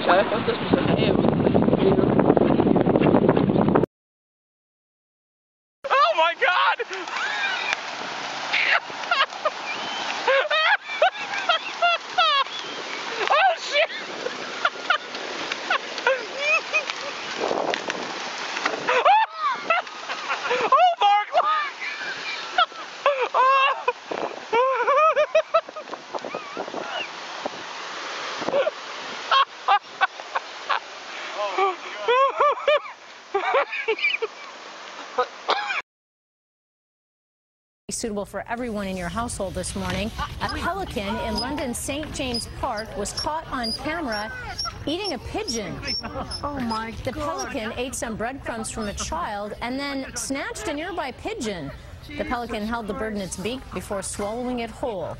Sabe quantas pessoas tem? Oh my God! Oh shit! Oh Mark! Suitable for everyone in your household this morning. A pelican in London's St. James Park was caught on camera eating a pigeon. Oh my God. The pelican ate some breadcrumbs from a child and then snatched a nearby pigeon. The pelican held the bird in its beak before swallowing it whole.